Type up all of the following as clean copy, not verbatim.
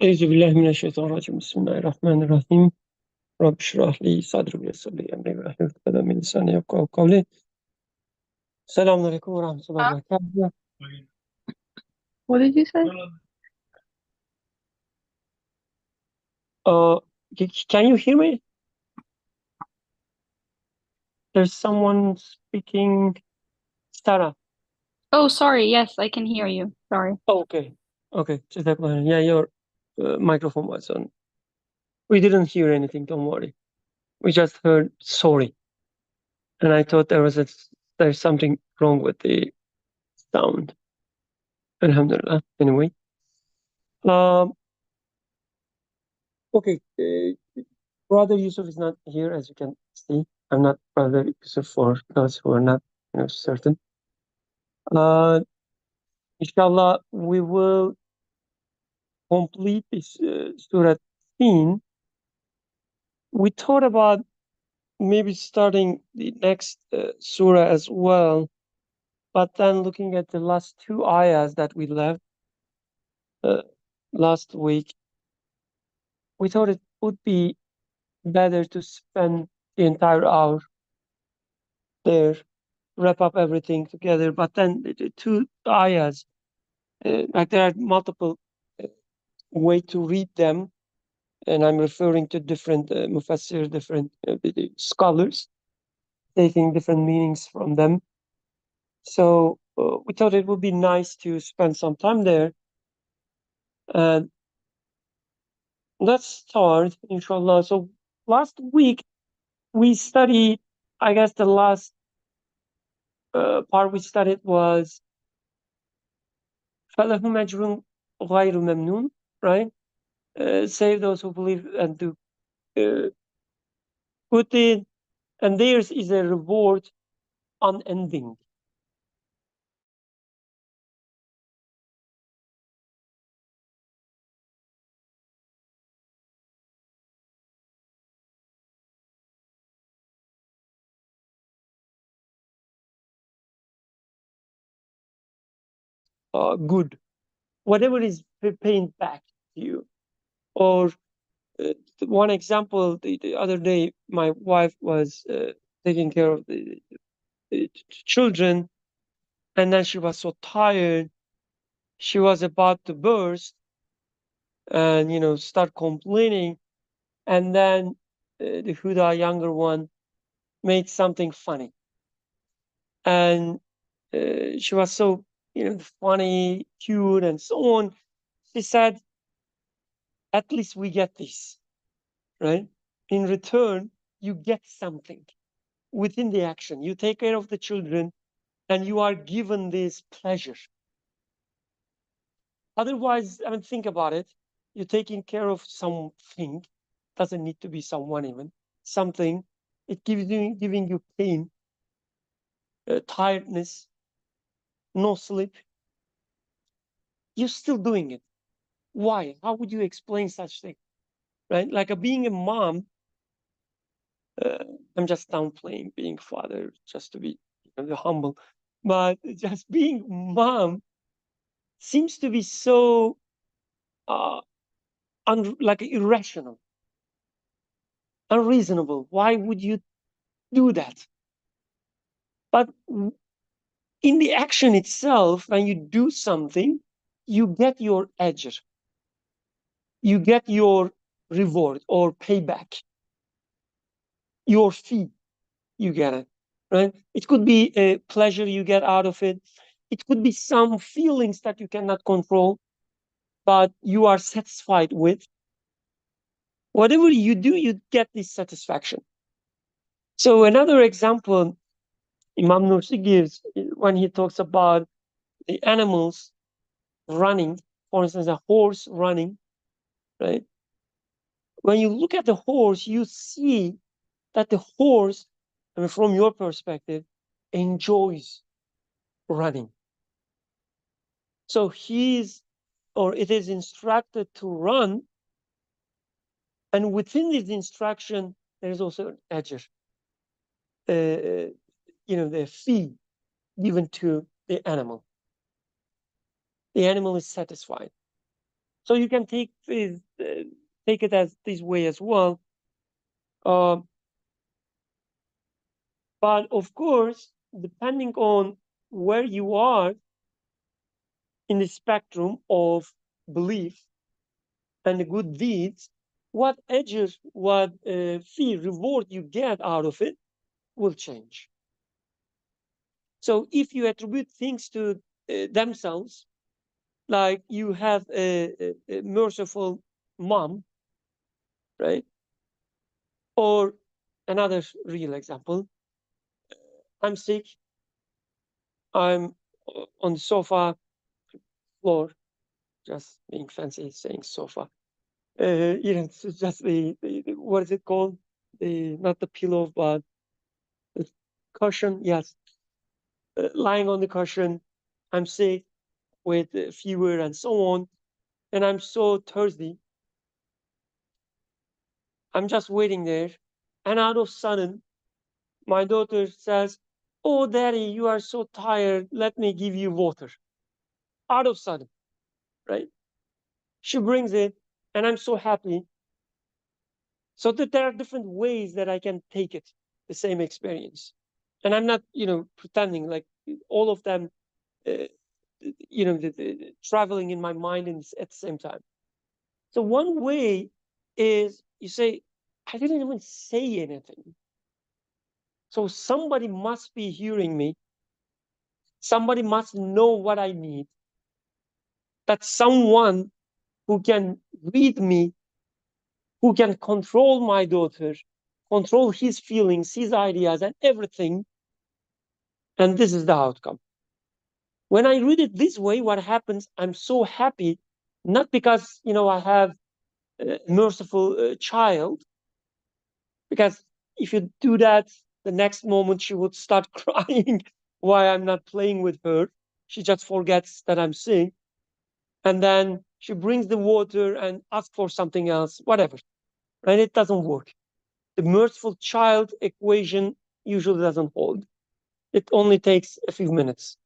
أعوذ بالله من الشيطان الرجيم بسم الله الرحمن الرحيم رب اشرح لي صدري ويسر لي أمري واحلل عقدة من لساني يفقهوا قولي. السلام عليكم ورحمة الله وبركاته. What did you say? Can you hear me? There's someone speaking. Sarah. Oh, sorry. Yes, I can hear you. Sorry. Okay. Okay. Yeah, your microphone was on. We didn't hear anything. Don't worry. We just heard sorry, and I thought there's something wrong with the sound. Alhamdulillah. Anyway. Um. Okay. Brother Yusuf is not here, as you can see. I'm not Brother Yusuf for those who are not certain. Inshallah, we will complete this Surah Tin. We thought about maybe starting the next Surah as well, but then looking at the last two ayahs that we left last week, we thought it would be better to spend the entire hour there, wrap up everything together. But then the two ayahs, like there are multiple way to read them, and I'm referring to different mufassir, different the scholars, taking different meanings from them. So we thought it would be nice to spend some time there. And let's start, inshallah. So last week we studied, I guess the last part we studied was فَلَهُمْ أَجْرٌ غَيْرُ مَمْنُونَ, right? Save those who believe and do good deed, and theirs is a reward unending. Good, whatever is paying back to you. Or one example, the other day, my wife was taking care of the children, and then she was so tired, she was about to burst and start complaining, and then the Huda younger one made something funny, and she was so funny, cute, and so on. She said, at least we get this, right? In return, you get something within the action. You take care of the children and you are given this pleasure. Otherwise, I mean, think about it. You're taking care of something, doesn't need to be someone even, something, it giving you pain, tiredness, no sleep. You're still doing it. Why? How would you explain such thing? Right? Like being a mom, I'm just downplaying being father just to be humble, but just being mom seems to be so like irrational, unreasonable. Why would you do that? But in the action itself, when you do something, you get your ajr, you get your reward or payback, your fee, you get it, right? It could be a pleasure you get out of it. It could be some feelings that you cannot control, but you are satisfied with. Whatever you do, you get this satisfaction. So another example Imam Nursi gives when he talks about the animals running, for instance, a horse running, right? When you look at the horse, you see that the horse, I mean, from your perspective, enjoys running. So it is instructed to run, and within this instruction, there is also an ajr, the fee given to the animal. The animal is satisfied. So you can take it as this way as well. But of course, depending on where you are in the spectrum of belief and the good deeds, what edges, what fee, reward you get out of it will change. So if you attribute things to themselves, like you have a merciful mom, right? Or another real example, I'm sick, I'm on the sofa floor, just being fancy saying sofa. It's just what is it called? Not the pillow, but the cushion. Yes, lying on the cushion. I'm sick with fever and so on, and I'm so thirsty. I'm just waiting there, and out of sudden, my daughter says, "Oh, Daddy, you are so tired. Let me give you water." Out of sudden, right? She brings it, and I'm so happy. So that there are different ways that I can take it, the same experience. And I'm not, pretending like all of them, uh, traveling in my mind at the same time. So one way is you say, I didn't even say anything. So somebody must be hearing me. Somebody must know what I need. That someone who can read me, who can control my daughter, control his feelings, his ideas, and everything. And this is the outcome. When I read it this way, what happens? I'm so happy, not because I have a merciful child, because if you do that, the next moment she would start crying why I'm not playing with her. She just forgets that I'm sick, and then she brings the water and asks for something else, whatever. And it doesn't work. The merciful child equation usually doesn't hold. It only takes a few minutes.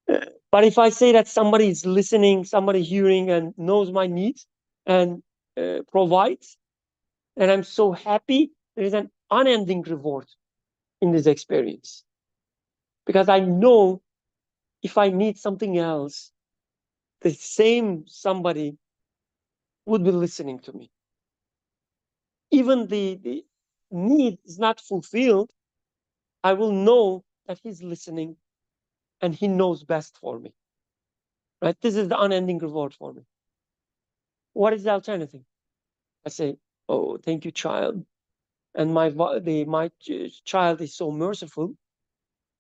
But if I say that somebody is listening, somebody hearing and knows my needs and provides, and I'm so happy, there is an unending reward in this experience. Because I know if I need something else, the same somebody would be listening to me. Even the need is not fulfilled, I will know that he's listening and he knows best for me. Right? This is the unending reward for me. What is the alternative? I say, "Oh, thank you, child." And my child is so merciful.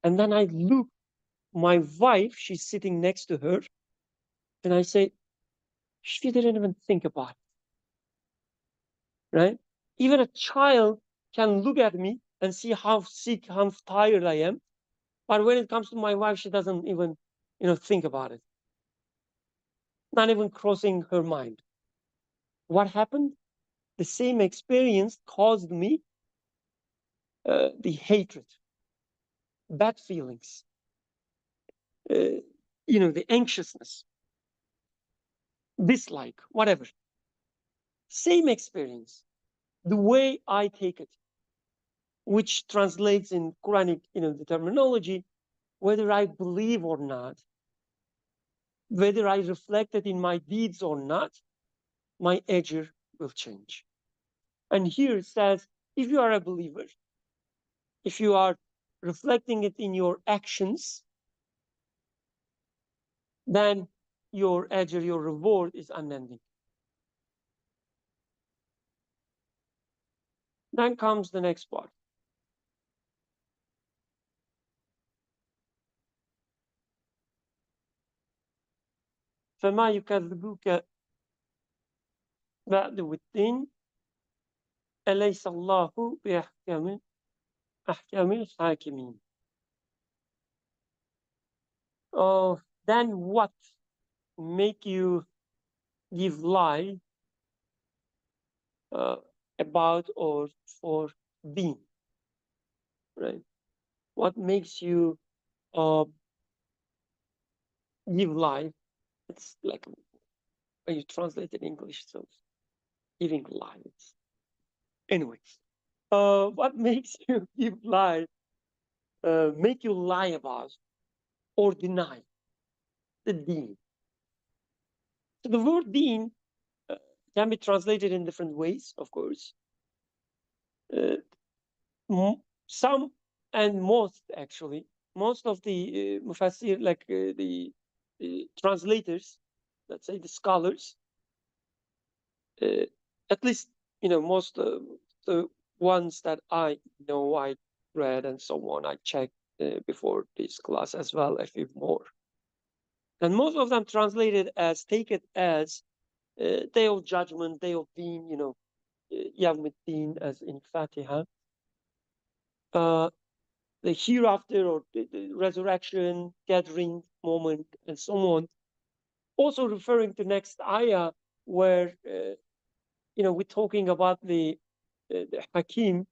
And then I look, my wife, she's sitting next to her, and I say, she didn't even think about it, right? Even a child can look at me and see how sick, how tired I am. But when it comes to my wife, she doesn't even, think about it. Not even crossing her mind. What happened? The same experience caused me the hatred, bad feelings, uh, the anxiousness, dislike, whatever. Same experience. The way I take it, which translates in Quranic, the terminology, whether I believe or not, whether I reflect it in my deeds or not, my ajr will change. And here it says, if you are a believer, if you are reflecting it in your actions, then your ajr, your reward is unending. Then comes the next part. فما يكذبوك بعد والدين أليس الله أحكم الحاكمين. Oh, then what make you give lie about or for being, right? What makes you uh, give lie? It's like when you translate in English, so giving lies. Anyway, what makes you give lie, make you lie about or deny? The deen. So the word deen can be translated in different ways, of course. Some and most, actually, most of the mufassir, like the translators, let's say the scholars, at least, most the ones that I know, I read and so on, I checked before this class as well, a few more. And most of them translated as, take it as day of judgment, day of deen, Yawm al-Din, as in Fatiha. The hereafter, or the resurrection, gathering moment, and so on. Also referring to next ayah, where we're talking about the hakim,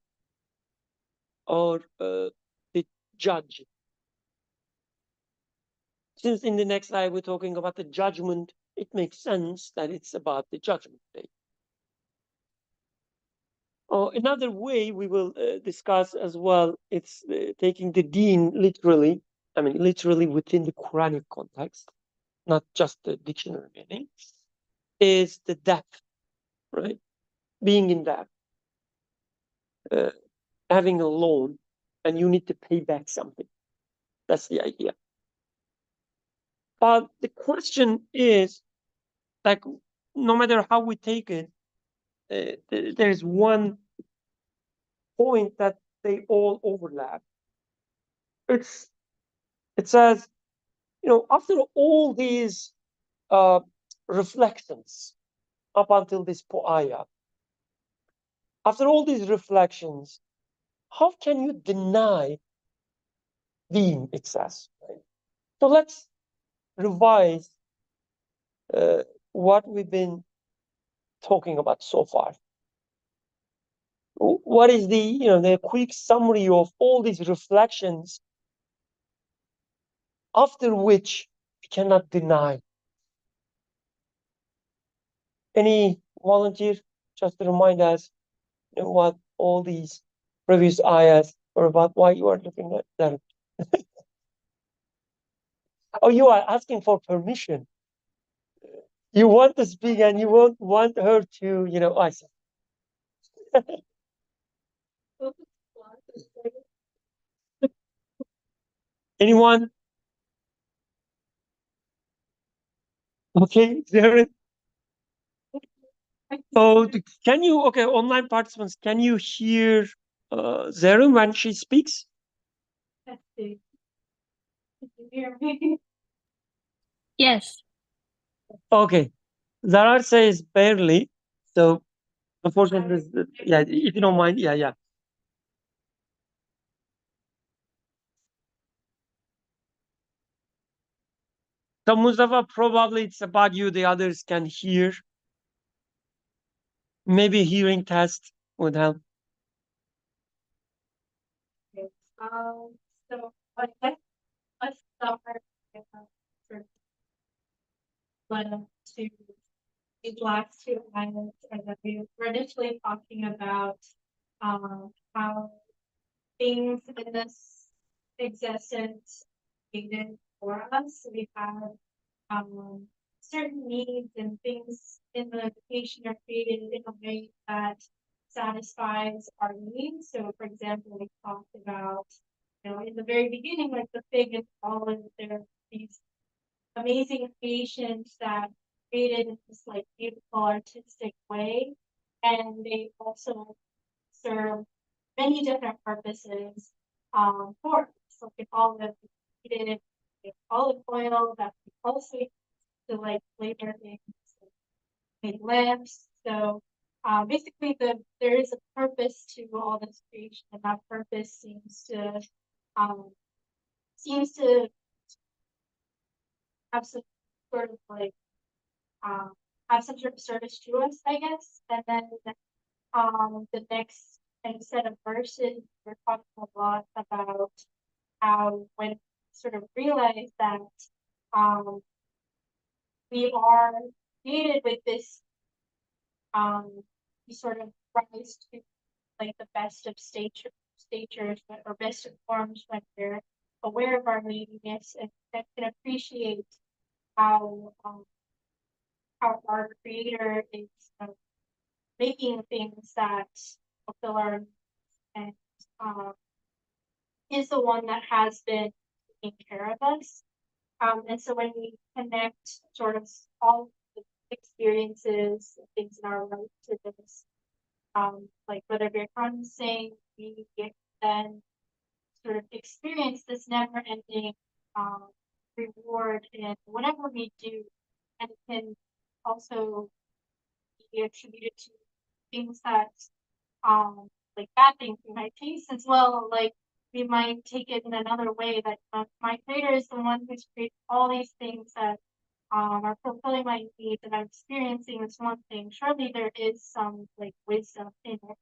or the judge. Since in the next ayah we're talking about the judgment, it makes sense that it's about the judgment day. Another way we will discuss as well, it's taking the deen literally, literally within the Quranic context, not just the dictionary meaning, is the debt, right? Being in debt, having a loan, and you need to pay back something. That's the idea. But the question is, like, no matter how we take it, there's one point that they all overlap. It says, after all these reflections up until this ayah, after all these reflections, how can you deny deen, it says? Right? So let's revise what we've been talking about so far. What is the quick summary of all these reflections, after which we cannot deny? Any volunteer, just to remind us what all these previous ayahs are about, why you are looking at them? Oh, you are asking for permission. You want to speak and you won't want her to, I see. Anyone? Okay, Darren. So can you, okay, online participants, can you hear Zerun when she speaks? Let's see. Can you hear me? Yes. Okay. Zarar says barely. So unfortunately, yeah, if you don't mind, yeah. So Mustafa, probably it's about you, the others can hear. Maybe hearing test would help. Okay. So let's start with to these last two items, and that we were initially talking about how things in this existence created for us. We have certain needs and things in the creation are created in a way that satisfies our needs. So, for example, we talked about, in the very beginning, like the fig and olive, there are these amazing creations that created in this like beautiful artistic way, and they also serve many different purposes for us. So like olive created olive oil that we also use to like flavor things, make lamps. So basically, there is a purpose to all this creation, and that purpose um, seems to have some sort of like have some sort of service to us, I guess. And then the next set of verses, we're talking a lot about how when sort of realize that we are created with this, we sort of rise to like the best of statures or best of forms when we're aware of our neediness and that can appreciate how our creator is making things that fulfill our needs and is the one that has been taking care of us. And so when we connect sort of all the experiences, things in our life to this, like whether we're saying we then sort of experience this never ending reward in whatever we do, and it can also be attributed to things that like bad things we might taste as well. Like we might take it in another way that my creator is the one who's created all these things that are fulfilling my needs, and I'm experiencing this one thing. Surely there is some like wisdom in it.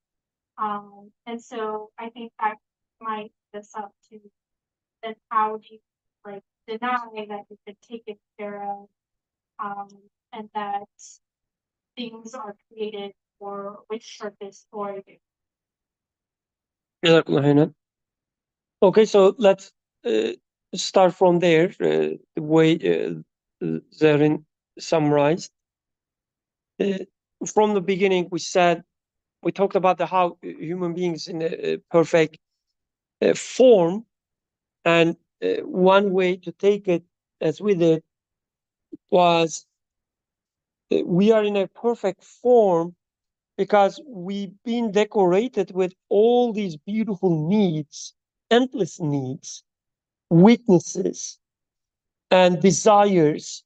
And so I think that might this up to then how do you like deny that you've been taken care of, and that things are created for with purpose for you. Okay, so let's start from there, the way Zarin summarized. From the beginning, we talked about how human beings in a perfect form, and one way to take it as we did was we are in a perfect form because we've been decorated with all these beautiful needs, endless needs, weaknesses, and desires.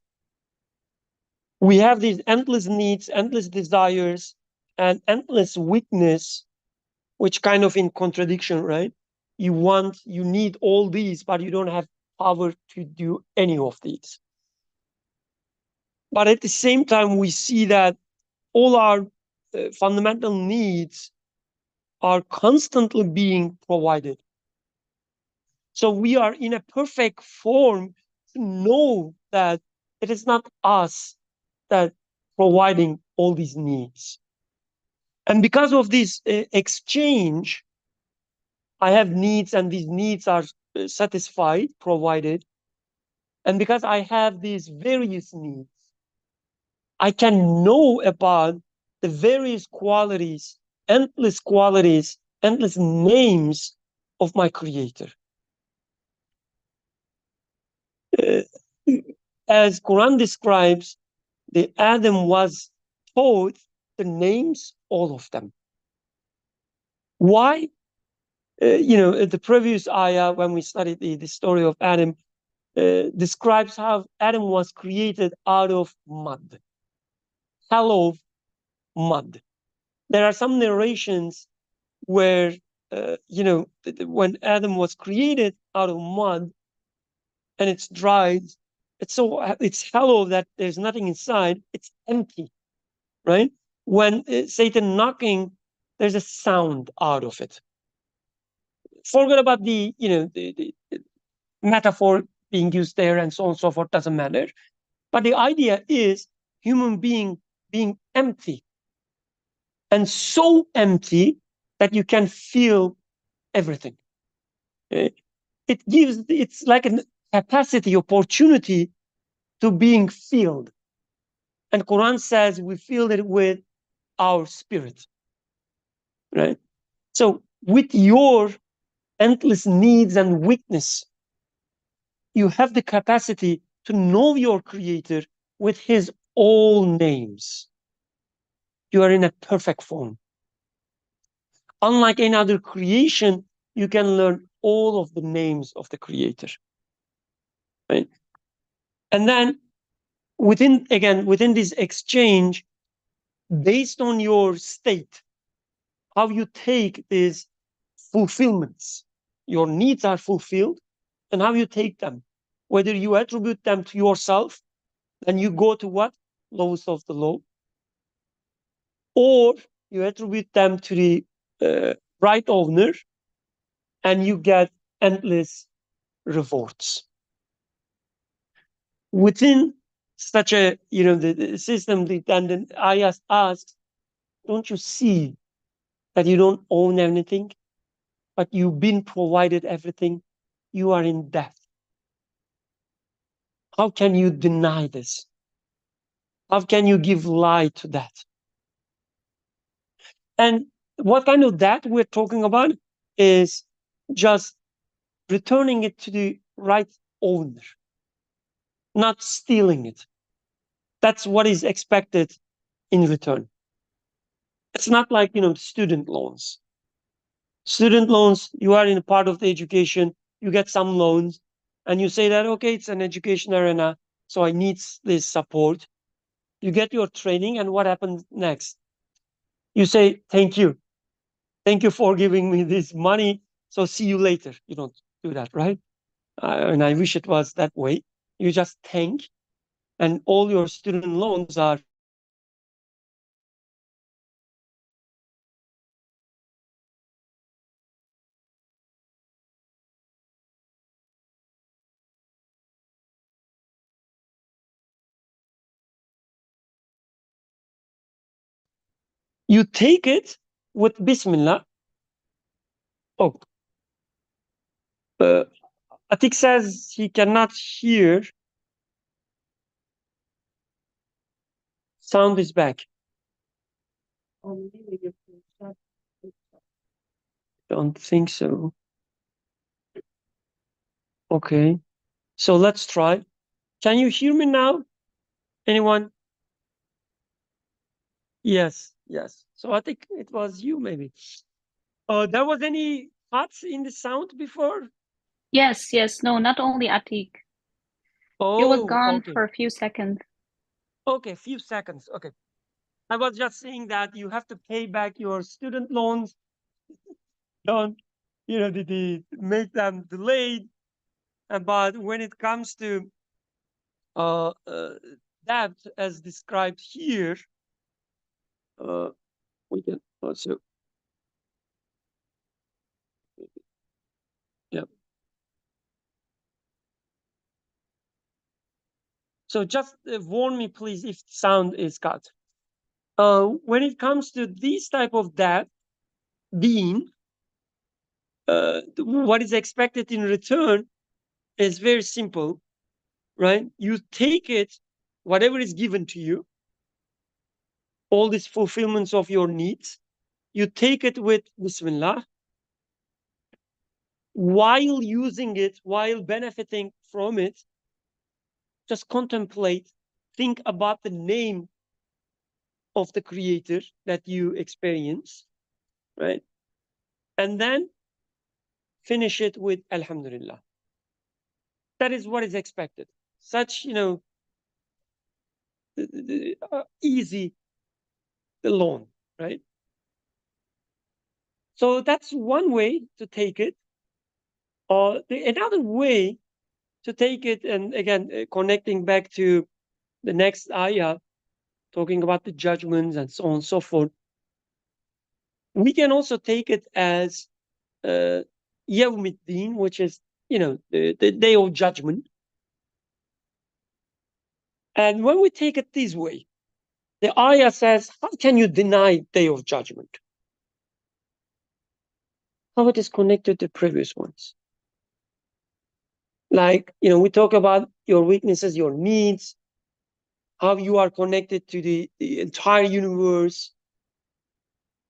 We have these endless needs, endless desires, and endless weakness, which kind of in contradiction, right? You need all these, but you don't have power to do any of these. But at the same time, we see that all our fundamental needs are constantly being provided. So we are in a perfect form to know that it is not us that providing all these needs. And because of this exchange, I have needs and these needs are satisfied, provided. And because I have these various needs, I can know about the various qualities, endless names of my creator. As Quran describes, the Adam was taught the names, all of them. Why? The previous ayah, when we studied the story of Adam, describes how Adam was created out of mud, hollow mud. There are some narrations where, when Adam was created out of mud and it's dried, it's hollow that there's nothing inside, it's empty, right? When Satan knocking, there's a sound out of it. Forget about the metaphor being used there and so on and so forth, doesn't matter. But the idea is human being empty, and so empty that you can feel everything. It's like a capacity, opportunity to being filled. And Quran says we feel it with our spirit, right? So with your endless needs and weakness, you have the capacity to know your creator with his all names. You are in a perfect form. Unlike any other creation, you can learn all of the names of the creator. Right? And then within this exchange, based on your state, how you take these fulfillments, your needs are fulfilled, and how you take them. Whether you attribute them to yourself, then you go to what? Lowest of the low. Or you attribute them to the right owner, and you get endless rewards. Within such a, the system, and then I asks, don't you see that you don't own anything, but you've been provided everything? You are in debt. How can you deny this? How can you give lie to that? And what kind of debt we're talking about is just returning it to the right owner, not stealing it. That's what is expected in return. It's not like, student loans. Student loans, you are in a part of the education, you get some loans, and you say that, okay, it's an education arena, so I need this support. You get your training, and what happens next? You say, thank you. Thank you for giving me this money. So see you later. You don't do that, right? And I wish it was that way. You just thank, and all your student loans are you take it with Bismillah. Oh, Atik says he cannot hear. Sound is back. Don't think so. Okay. So let's try. Can you hear me now? Anyone? Yes, yes. So I think it was you, maybe. There was any cuts in the sound before? Yes, yes. No, not only Atik. It was Oh, gone okay. for a few seconds. Okay, few seconds. Okay. I was just saying that you have to pay back your student loans. Don't, make them delayed. But when it comes to uh, uh, debt, as described here, uh, we can also, yeah. So just warn me, please, if sound is cut. When it comes to this type of debt, being what is expected in return is very simple, right? You take it, whatever is given to you, all these fulfillments of your needs, you take it with Bismillah, while using it, while benefiting from it, just contemplate, think about the name of the creator that you experience, right? And then finish it with Alhamdulillah. That is what is expected. Such, easy loan, right? So that's one way to take it. Or another way to take it, and again, connecting back to the next ayah, talking about the judgments and so on and so forth, we can also take it as Yawmiddin, which is, the day of judgment. And when we take it this way, the ayah says, how can you deny day of judgment? How it is connected to previous ones. Like, we talk about your weaknesses, your needs, how you are connected to the entire universe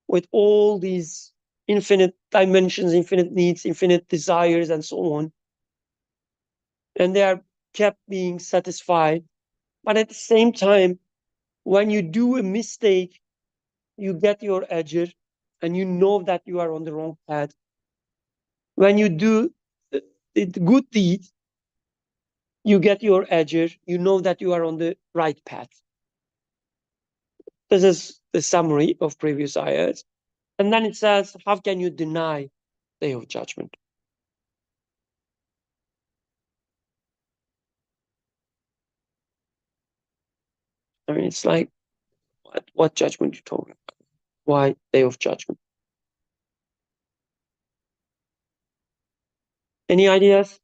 with all these infinite dimensions, infinite needs, infinite desires, and so on. And they are kept being satisfied. But at the same time, when you do a mistake, you get your ajr, and you know that you are on the wrong path. When you do the good deed, you get your ajr, you know that you are on the right path. This is the summary of previous ayahs. And then it says, how can you deny day of judgment? I mean, it's like, what judgment you talking about? Why day of judgment? Any ideas?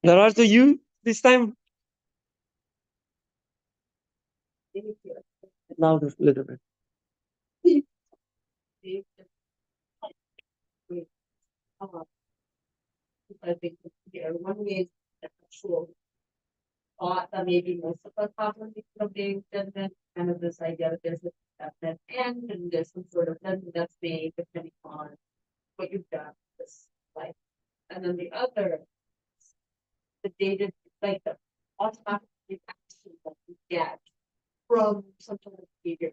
Nararto, you this time? Louder, a little bit. I think here one way is the actual thought that maybe most of us have when we think of being judgment, kind of this idea that there's a definite end and there's some sort of judgment that's made depending on what you've done this life. And then the other, the data, like the automatic reaction that you get from some sort of behavior.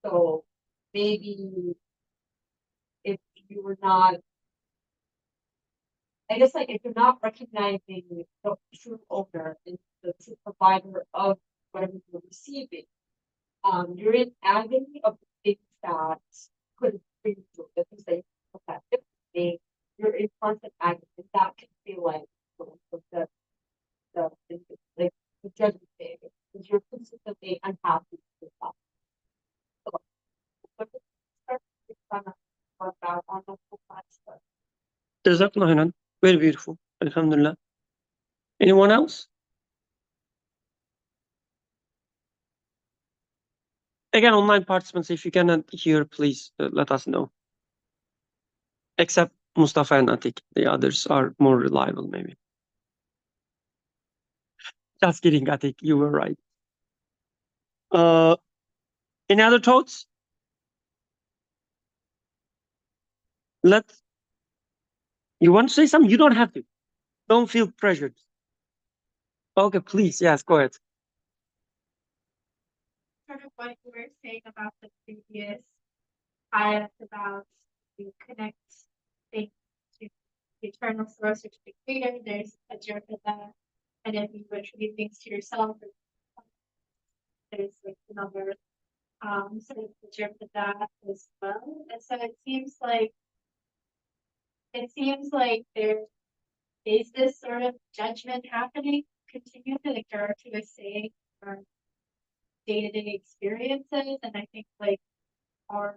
So maybe if you were not, I guess, like, if you're not recognizing the true owner and the true provider of whatever you're receiving, you're in agony of the things that could bring you to the things that you affect. You're in constant agony, and that can feel like the like the judgment thing, because you're consistently unhappy with yourself. So, but start to kind of work out on the whole stuff. Jazakallah khairan. Very beautiful. Alhamdulillah. Anyone else? Again, online participants, if you cannot hear, please let us know. Except Mustafa and Atik. The others are more reliable, maybe. Just kidding, Atik. You were right. Any other thoughts? You want to say something? You don't have to. Don't feel pressured. Okay, please. Yes, go ahead. Sort of what you were saying about the previous ayat about you connect things to the eternal source or to the creator, there's a jerk of that. And if you attribute things to yourself, there's like another sort of a jerk of that as well. And so it seems like there is this sort of judgment happening continually, like Dorothy was saying, our day-to-day experiences, and I think like our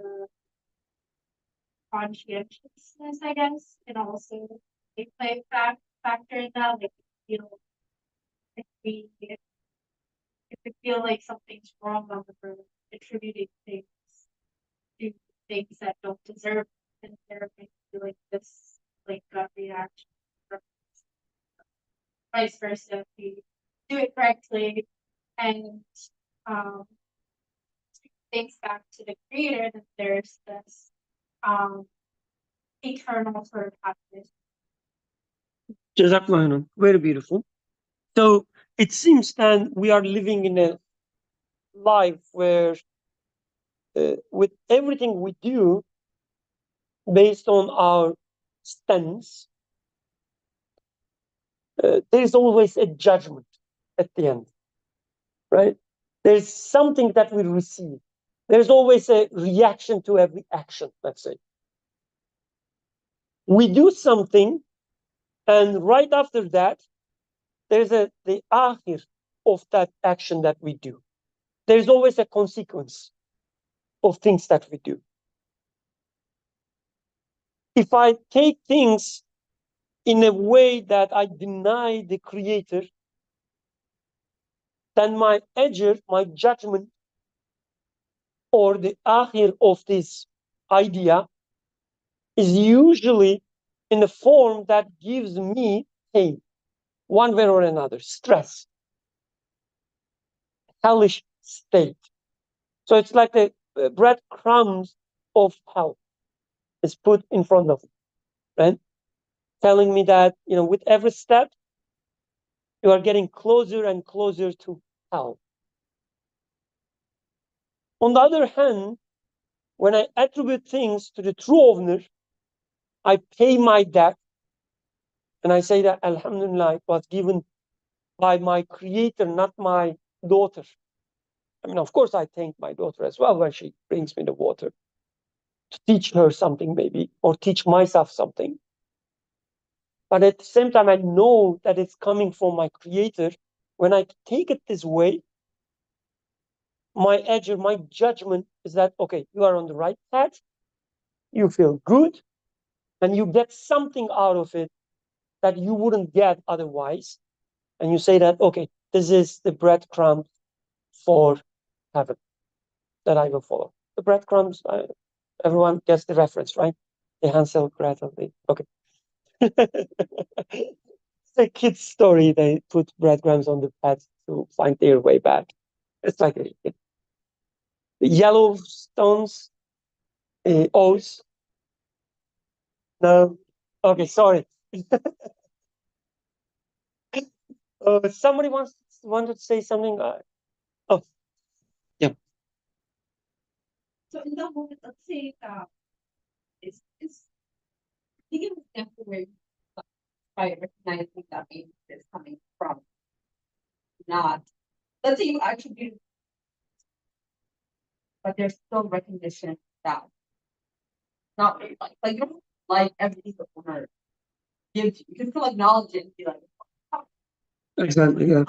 conscientiousness, I guess, and also they play a factor in that. Like, you know, if we feel like something's wrong on the road, attributing things to things that don't deserve, and there might be like this like gut reaction. Vice versa, if we do it correctly and thanks back to the creator, that there's this eternal sort of happiness. Jazakallah khairan. Very beautiful. So it seems then we are living in a life where with everything we do based on our stance, there's always a judgment at the end, right? There's something that we receive. There's always a reaction to every action, let's say. We do something, and right after that, there's the akhir of that action that we do. There's always a consequence of things that we do. If I take things in a way that I deny the creator, then my ajr, my judgment, or the akhir of this idea is usually in a form that gives me pain, one way or another, stress, hellish state. So it's like the breadcrumbs of hell is put in front of me, right? Telling me that, you know, with every step, you are getting closer and closer to hell. On the other hand, when I attribute things to the true owner, I pay my debt, and I say that Alhamdulillah, it was given by my creator, not my daughter. I mean, of course, I thank my daughter as well when she brings me the water to teach her something, maybe, or teach myself something. But at the same time, I know that it's coming from my creator. When I take it this way, my ajr, my judgment is that, okay, you are on the right path, you feel good, and you get something out of it that you wouldn't get otherwise. And you say that, okay, this is the breadcrumb for heaven that I will follow. The breadcrumbs, everyone gets the reference, right? The Hansel, Gretel, okay. It's a kid's story. They put breadcrumbs on the path to find their way back. It's like the yellow stones, O's. No, okay, sorry. Somebody wanted to say something. Oh, yeah. So in that moment, let's say it's think of an example where you, by recognizing that maybe it's coming from not, let's say you attribute, but there's still recognition that not really like you don't like everything the owner gives you. You can still acknowledge it and be like, Exactly, yeah.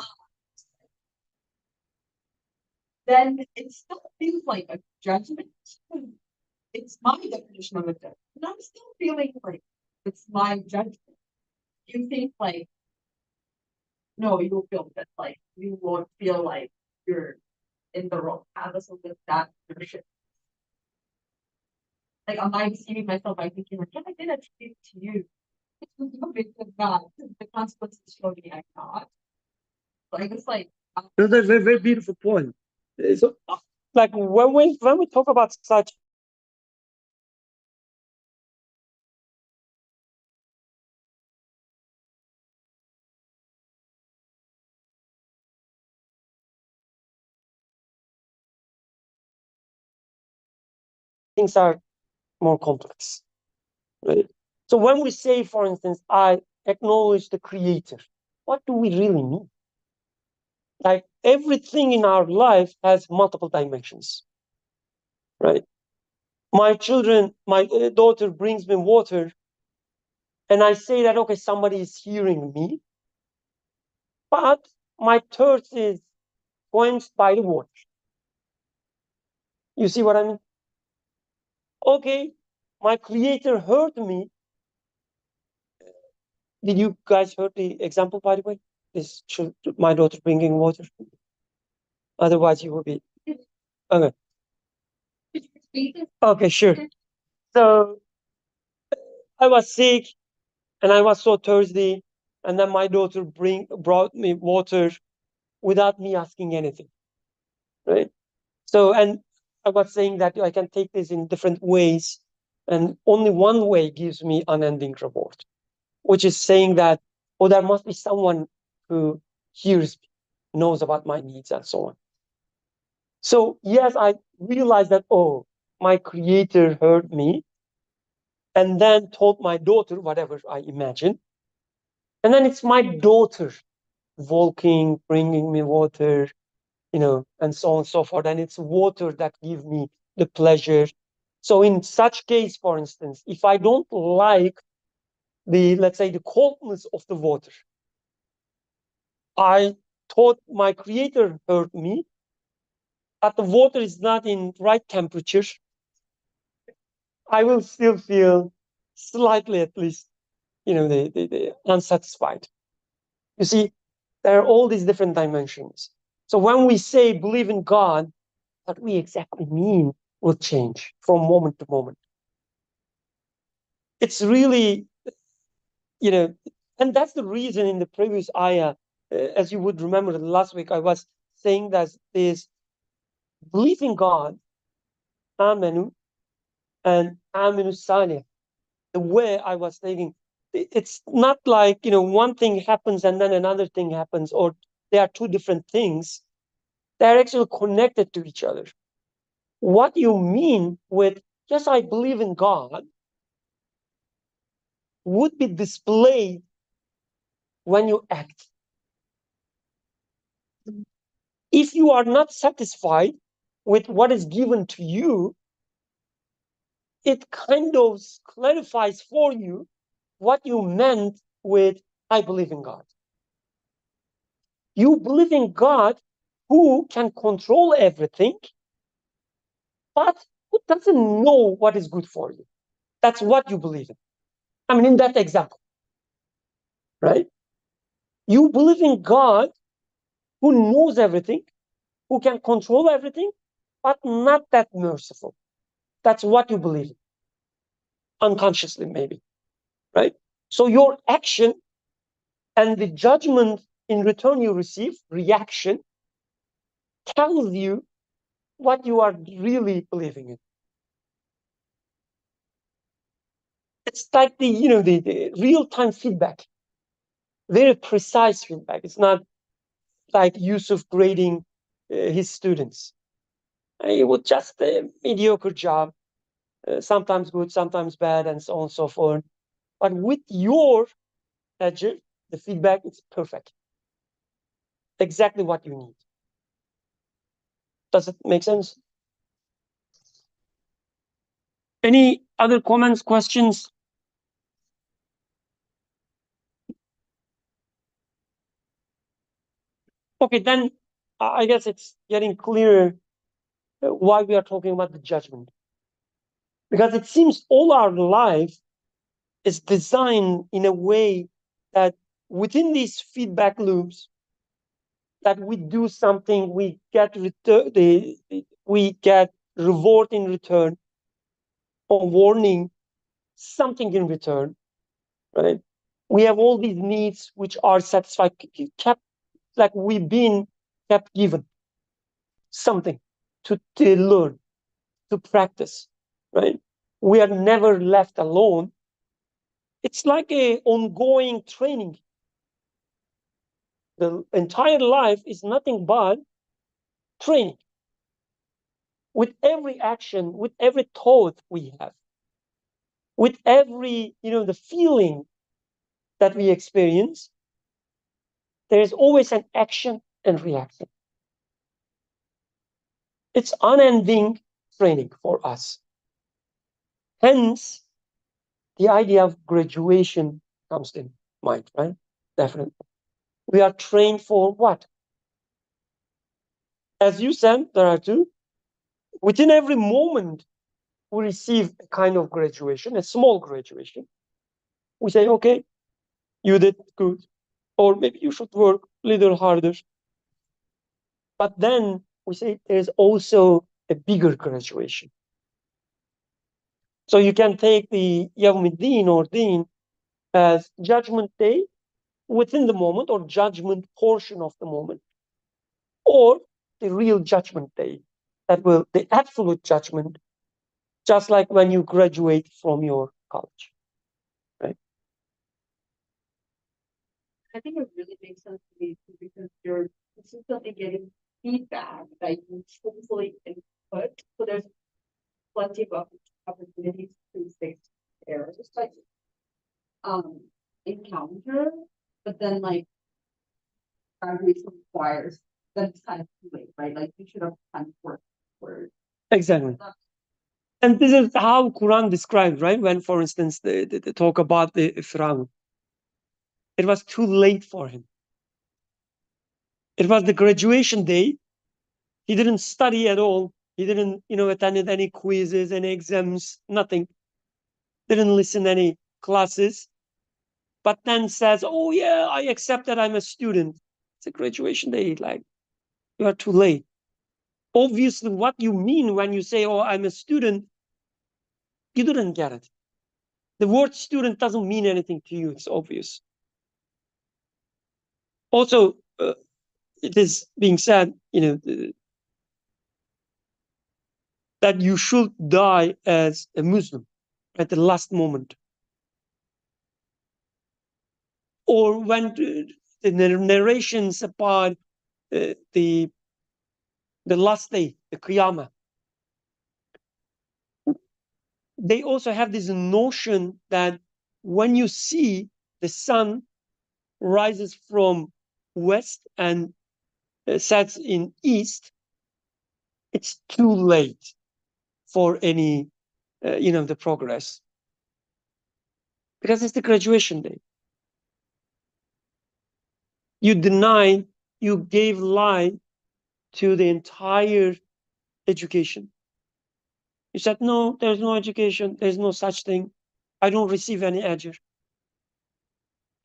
then it still feels like a judgment. It's my definition of a judgment. And I'm still feeling like it's my judgment. You think like, no, you'll feel that like you won't feel like you're in the wrong path with that leadership. Like, am I deceiving myself by thinking like, yeah, I did attribute to you? No, because not. The consequences show me I'm not. Like it's like No, that's a very, very beautiful point. So, like when we talk about such things are more complex, right? So when we say, for instance, I acknowledge the creator, what do we really mean? Like everything in our life has multiple dimensions, right? My daughter brings me water, and I say that, okay, somebody is hearing me, but my thirst is quenched by the water. You see what I mean? Okay, my creator heard me. Did you guys heard the example, by the way? My daughter bringing water. Otherwise, you will be okay. Okay, sure. So I was sick and I was so thirsty, and then my daughter brought me water without me asking anything, right? So, and I was saying that I can take this in different ways, and only one way gives me unending reward, which is saying that, oh, there must be someone who hears me, knows about my needs, and so on. So yes, I realized that, oh, my creator heard me and then told my daughter whatever I imagine. And then it's my daughter walking, bringing me water, and so on and so forth. And it's water that gives me the pleasure. So in such case, for instance, if I don't like let's say the coldness of the water, I thought my creator heard me, but the water is not in right temperature, I will still feel slightly, at least, the unsatisfied. You see, there are all these different dimensions. So when we say believe in God, what we exactly mean will change from moment to moment. It's really, and that's the reason in the previous ayah, as you would remember last week, I was saying that this belief in God, amenu, and amenu salih, the way I was thinking, it's not like, one thing happens and then another thing happens, or they are two different things. They're actually connected to each other. What you mean with, yes, I believe in God, would be displayed when you act. If you are not satisfied with what is given to you, it kind of clarifies for you what you meant with, I believe in God. You believe in God who can control everything, but who doesn't know what is good for you. That's what you believe in. I mean, in that example. right? You believe in God who knows everything, who can control everything, but not that merciful. That's what you believe in, unconsciously maybe, right? So your action and the judgment in return you receive, reaction, tells you what you are really believing in. It's like the real-time feedback, very precise feedback. It's not like Yusuf grading his students. He would just a mediocre job, sometimes good, sometimes bad, and so on and so forth. But with your ajr, the feedback is perfect. Exactly what you need. Does it make sense? Any other comments, questions? Okay, then I guess it's getting clearer why we are talking about the judgment. Because it seems all our life is designed in a way that within these feedback loops, that we do something, we get we get reward in return, or warning, something in return, right? We have all these needs which are satisfied, kept, like we've been kept given something to learn, to practice, right? We are never left alone. It's like a ongoing training. The entire life is nothing but training. With every action, with every thought we have, with every, the feeling that we experience, there is always an action and reaction. It's unending training for us. Hence, the idea of graduation comes in mind, right? Definitely. We are trained for what? As you said, there are two. Within every moment, we receive a kind of graduation, a small graduation. We say, okay, you did good, or maybe you should work a little harder. But then we say there's also a bigger graduation. So you can take the Yawmuddin or Deen as judgment day within the moment, or judgment portion of the moment, or the real judgment day, the absolute judgment, just like when you graduate from your college, right? I think it really makes sense to me too, because you're consistently getting feedback that you hopefully input. So there's plenty of opportunities to fix errors, like encounter, but then like graduation requires, then it's kind of too late, right? Like you should have kind of worked for Exactly. And this is how Quran describes, right? When, for instance, they talk about the Fir'aun. It was too late for him. It was the graduation day. He didn't study at all. He didn't, attend any quizzes, any exams, nothing. Didn't listen any classes. But then says, oh yeah, I accept that I'm a student. It's a graduation day. Like, you are too late. Obviously, what you mean when you say, oh, I'm a student, you didn't get it. The word student doesn't mean anything to you. It's obvious. Also, it is being said, that you should die as a Muslim at the last moment. Or when the narrations about the last day, the Qiyamah, they also have this notion that when you see the sun rises from west and sets in east, it's too late for any, the progress, because it's the graduation day. You denied, you gave lie to the entire education. You said, no, there's no education, there's no such thing. I don't receive any ajr.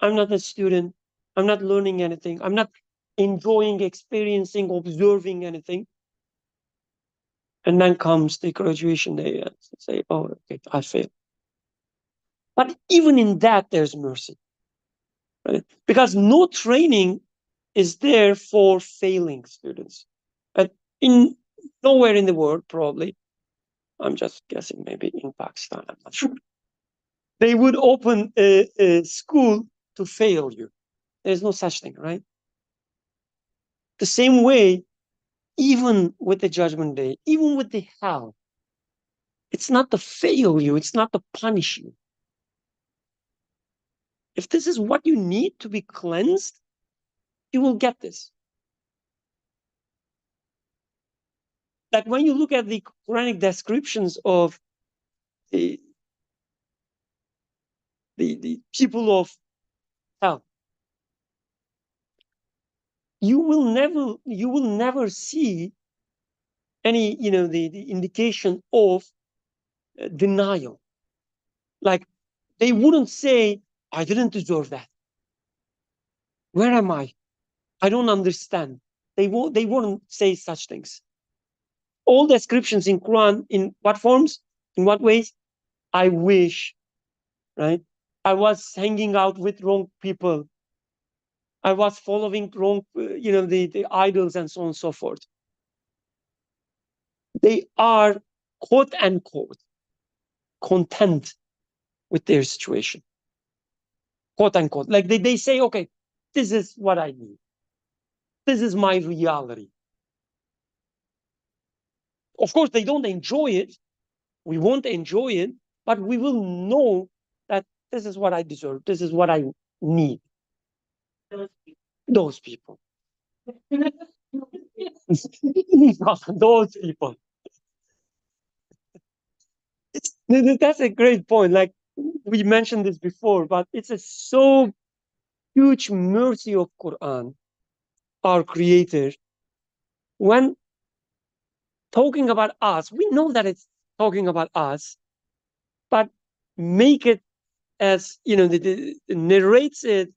I'm not a student. I'm not learning anything. I'm not enjoying, experiencing, observing anything. And then comes the graduation day and say, oh, okay, I failed. But even in that, there's mercy, right? Because no training is there for failing students. And in nowhere in the world, probably, I'm just guessing, maybe in Pakistan, I'm not sure, they would open a school to fail you. There's no such thing, right? The same way, even with the judgment day, even with the hell, it's not to fail you, it's not to punish you. If this is what you need to be cleansed, you will get this. Like when you look at the Quranic descriptions of the people of hell, you will never see any, the indication of denial. Like they wouldn't say, I didn't deserve that. Where am I? I don't understand. They wouldn't say such things. All descriptions in Quran, in what forms, in what ways? I wish, right? I was hanging out with wrong people. I was following wrong, the idols and so on and so forth. They are, quote unquote, content with their situation. Quote unquote. Like they say, okay, this is what I need. This is my reality. Of course, they don't enjoy it. We won't enjoy it, but we will know that this is what I deserve. This is what I need. Those people. Those people. That's a great point. Like we mentioned this before, but it's a so huge mercy of Quran, our Creator, when talking about us. We know that it's talking about us, but make it as narrates it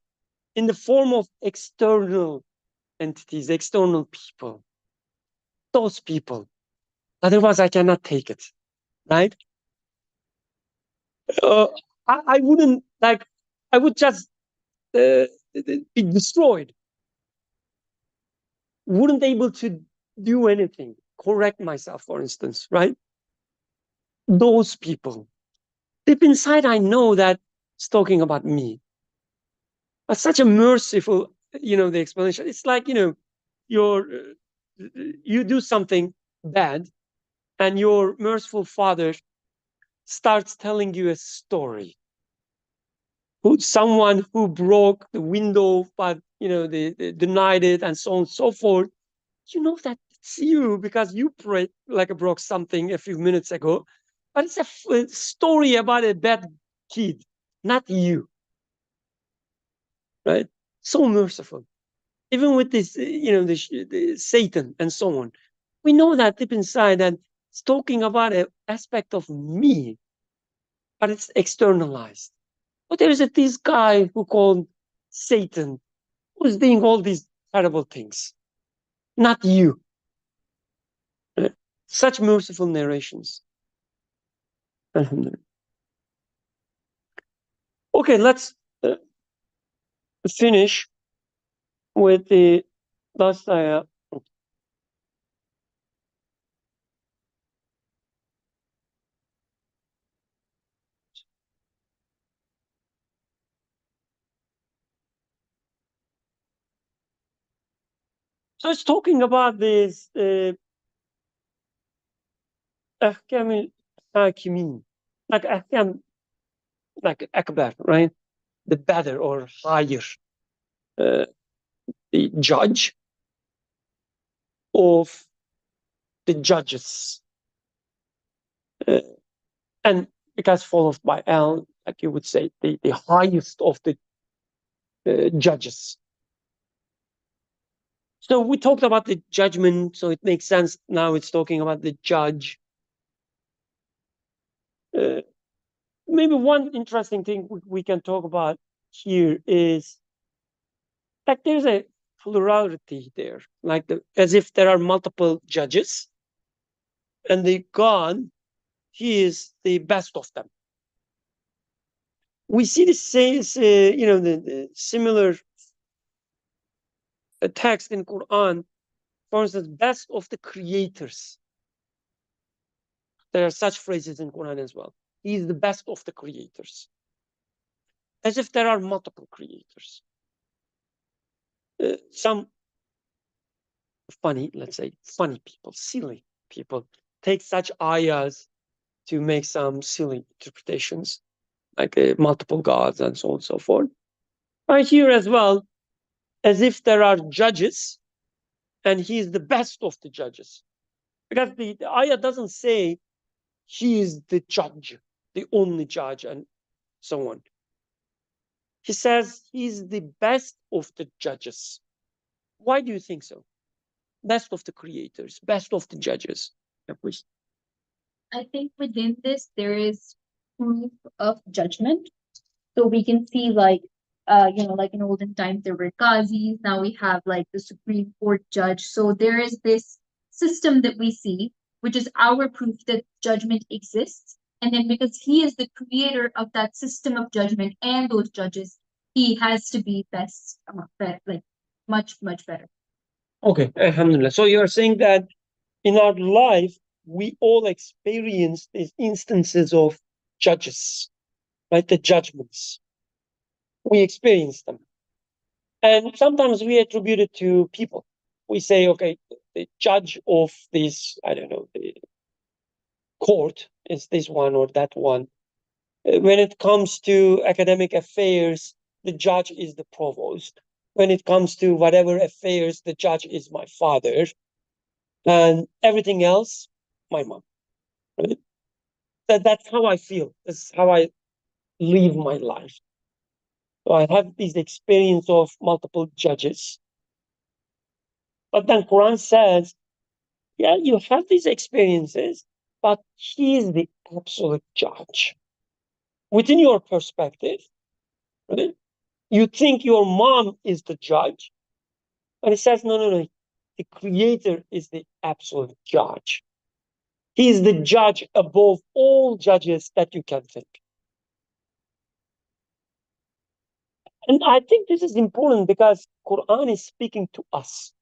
in the form of external entities, external people. Those people. Otherwise, I cannot take it, right? I wouldn't like. I would just be destroyed. Wouldn't able to do anything. Correct myself, for instance, right? Those people. Deep inside, I know that it's talking about me. But such a merciful, the explanation. It's like, you do something bad, and your merciful father starts telling you a story. Someone who broke the window, but they denied it, and so on and so forth. You know that it's you because you broke something a few minutes ago, but it's a story about a bad kid, not you, right? So merciful. Even with this, the Satan and so on, we know that deep inside that it's talking about an aspect of me, but it's externalized. But there is this guy who called Satan, who's doing all these terrible things, not you. Such merciful narrations. Alhamdulillah. Okay, let's finish with the last ayah. So it's talking about this ahkam al-hakimin, like ahkam, like akbar, right? The better or higher, the judge of the judges, and because followed by al, like you would say, the highest of the judges. So we talked about the judgment, so it makes sense now it's talking about the judge. Maybe one interesting thing we can talk about here is like there's a plurality there, like as if there are multiple judges, and the God, he is the best of them. We see the same, the similar text in Quran. For instance, best of the creators. There are such phrases in Quran as well. He is the best of the creators. As if there are multiple creators. Some funny, let's say, funny people, silly people, take such ayahs to make some silly interpretations, like multiple gods and so on and so forth. Right here as well, as if there are judges, and he is the best of the judges. Because the ayah doesn't say he is the judge, the only judge, and so on. He says he's the best of the judges. Why do you think so? Best of the creators, best of the judges. Yeah, please. I think within this there is proof of judgment. So we can see like like in olden times there were qazis, now we have like the Supreme Court judge. So there is this system that we see, which is our proof that judgment exists. And then because he is the creator of that system of judgment and those judges, he has to be best, like much, much better. Okay, alhamdulillah. So you're saying that in our life, we all experience these instances of judges, right? The judgments. We experience them. And sometimes we attribute it to people. We say, okay, the judge of this, I don't know, the court is this one or that one. When it comes to academic affairs, the judge is the provost. When it comes to whatever affairs, the judge is my father. And everything else, my mom. Right? That's how I feel. That's how I live my life. So I have this experience of multiple judges. But then Quran says, yeah, you have these experiences, but he is the absolute judge. Within your perspective, right? You think your mom is the judge. And he says, no. The creator is the absolute judge. He is the judge above all judges that you can think. And I think this is important because Quran is speaking to us.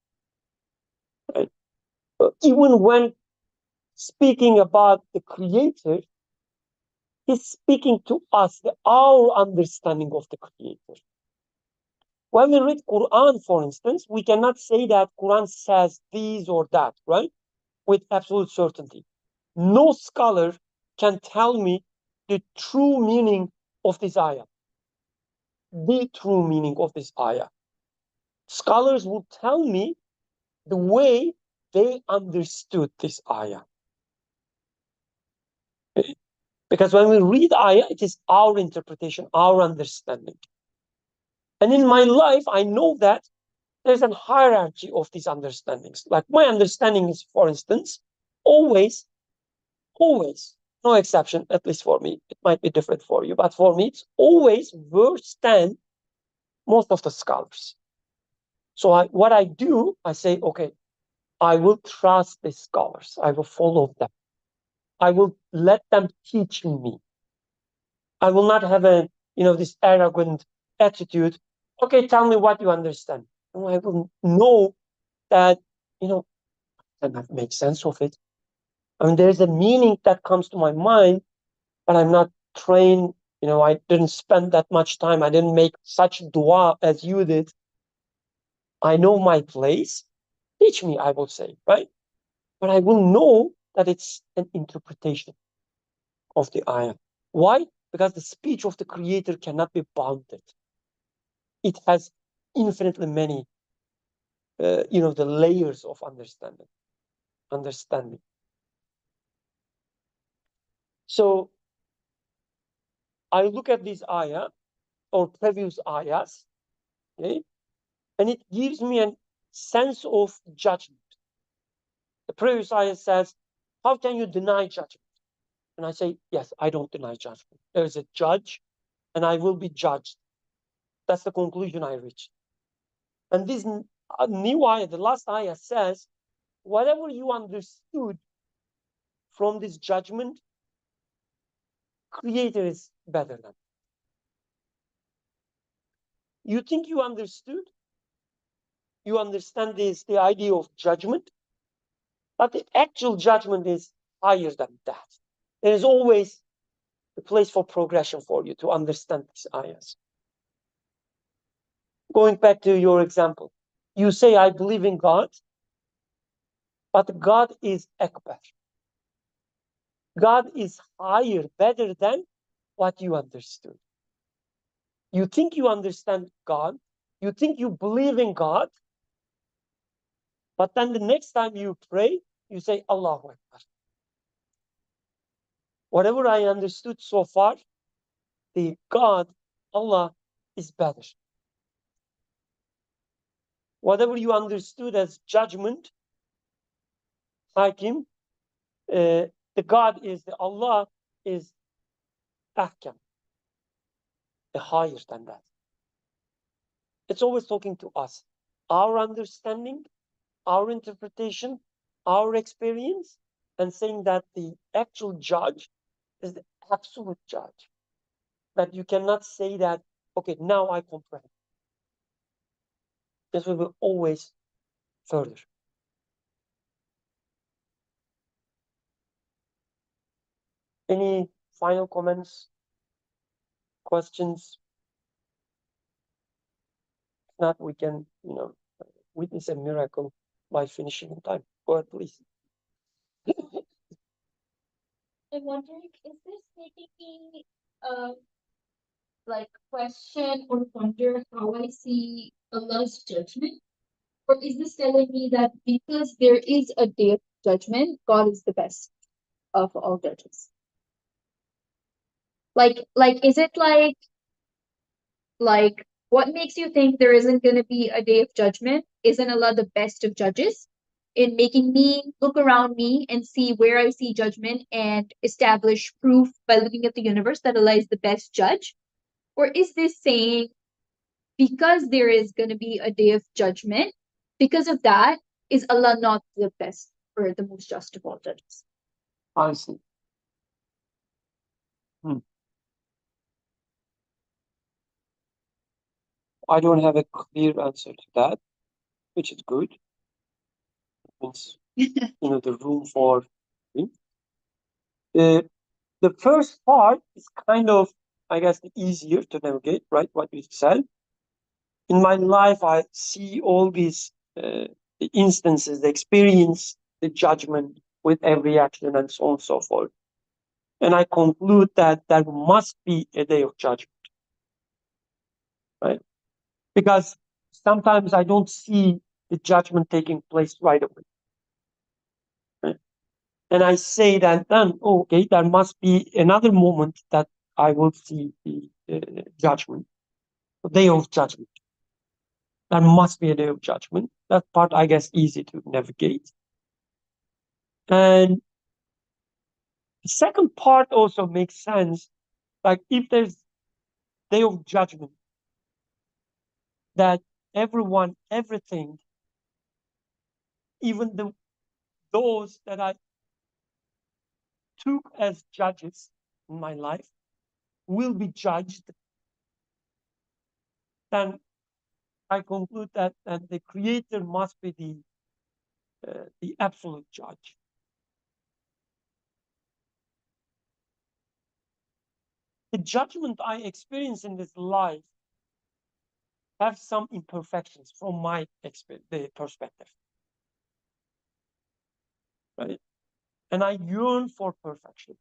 Right? Even when speaking about the creator, he's speaking to us, our understanding of the creator. When we read Quran, for instance, we cannot say that Quran says this or that, right? With absolute certainty. No scholar can tell me the true meaning of this ayah. The true meaning of this ayah. Scholars will tell me the way they understood this ayah. Because when we read ayah, it is our interpretation, our understanding. And in my life, I know that there's a hierarchy of these understandings. Like my understanding is, for instance, always, no exception, at least for me, it might be different for you, but for me, it's always worse than most of the scholars. So what I do, I say, okay, I will trust the scholars. I will follow them. I will let them teach me. I will not have this arrogant attitude. Okay, tell me what you understand. And I will know that, I cannot make sense of it. I mean, there's a meaning that comes to my mind, but I'm not trained. I didn't spend that much time. I didn't make such dua as you did. I know my place. Teach me, I will say, right? But I will know that it's an interpretation of the ayah. Why? Because the speech of the creator cannot be bounded. It has infinitely many, the layers of understanding. So I look at this ayah or previous ayahs, okay, and it gives me a sense of judgment. The previous ayah says, how can you deny judgment? And I say, yes, I don't deny judgment. There is a judge, and I will be judged. That's the conclusion I reached. And this new ayah, the last ayah says, whatever you understood from this judgment, Creator is better than. You think you understood? You understand this, the idea of judgment? But the actual judgment is higher than that. There is always a place for progression for you to understand these ayahs. Going back to your example, you say, I believe in God, but God is Akbar. God is higher, better than what you understood. You think you understand God, you think you believe in God, but then the next time you pray, you say, Allahu Akbar. Whatever I understood so far, the God, Allah, is better. Whatever you understood as judgment, Hakim, the God is, the Allah is Ahkam, higher than that. It's always talking to us. Our understanding, our interpretation, our experience, and saying that the actual judge is the absolute judge. That you cannot say that, okay, now I comprehend. This will be always further. Any final comments, questions? If not, we can, witness a miracle by finishing in time. Go ahead, please. I'm wondering, is this making me like question or wonder how I see Allah's judgment? Or is this telling me that because there is a day of judgment, God is the best of all judges? Like is it like what makes you think there isn't gonna be a day of judgment? Isn't Allah the best of judges? In making me look around me and see where I see judgment and establish proof by looking at the universe that Allah is the best judge? Or is this saying because there is going to be a day of judgment, because of that, is Allah not the best or the most just of all judges? I see. I don't have a clear answer to that, which is good. It means, the room for the first part is kind of, I guess, easier to navigate, right? What you said. In my life, I see all these the instances, the experience, the judgment with every action, and so on and so forth. And I conclude that there must be a day of judgment, right? Because sometimes I don't see the judgment taking place right away. Right? And I say that then, okay, there must be another moment that I will see the judgment, the day of judgment. There must be a day of judgment. That part, I guess, easy to navigate. And the second part also makes sense. Like if there's day of judgment, that everyone, everything, even those that I took as judges in my life will be judged, then I conclude that the Creator must be the absolute judge. The judgment I experience in this life have some imperfections from my perspective, right? And I yearn for perfection.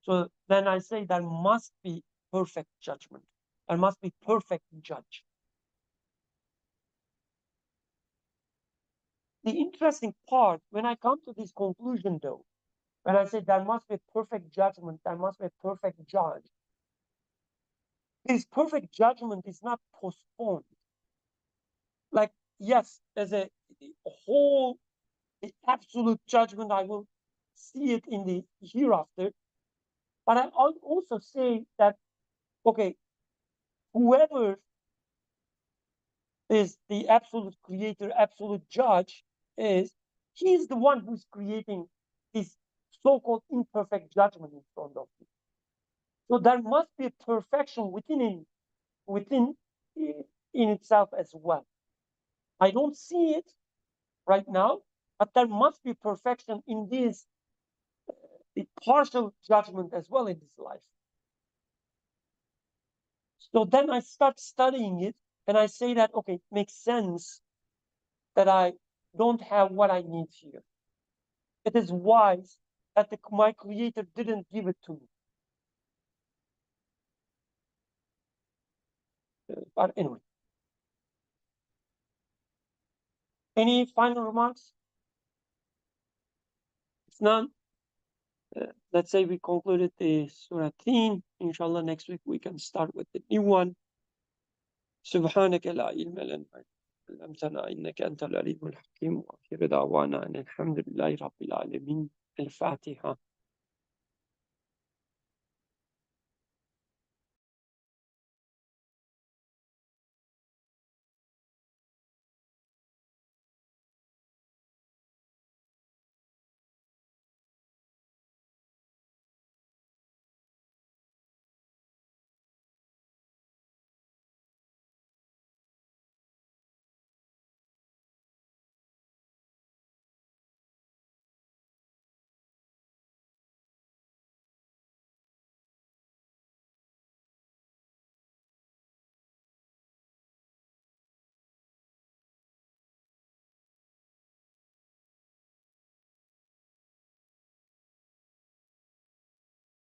So then I say there must be perfect judgment. There must be perfect judge. The interesting part, when I come to this conclusion though, when I say there must be perfect judgment, there must be a perfect judge, this perfect judgment is not postponed. Like, yes, there's a whole the absolute judgment, I will see it in the hereafter. But I also say that, okay, whoever is the absolute creator, absolute judge, he's the one who's creating this so-called imperfect judgment in front of you. So there must be a perfection within in itself as well. I don't see it right now, but there must be perfection in this the partial judgment as well in this life. So then I start studying it, and I say that, okay, it makes sense that I don't have what I need here. It is wise that my creator didn't give it to me. But anyway, any final remarks? If none, let's say we concluded the Surah 10. Inshallah, next week we can start with the new one. سبحانك لا علم لنا علمتنا إنك أنت العليم الحكيم وآخر دعوانا أن الحمد لله رب العالمين. الفاتحة.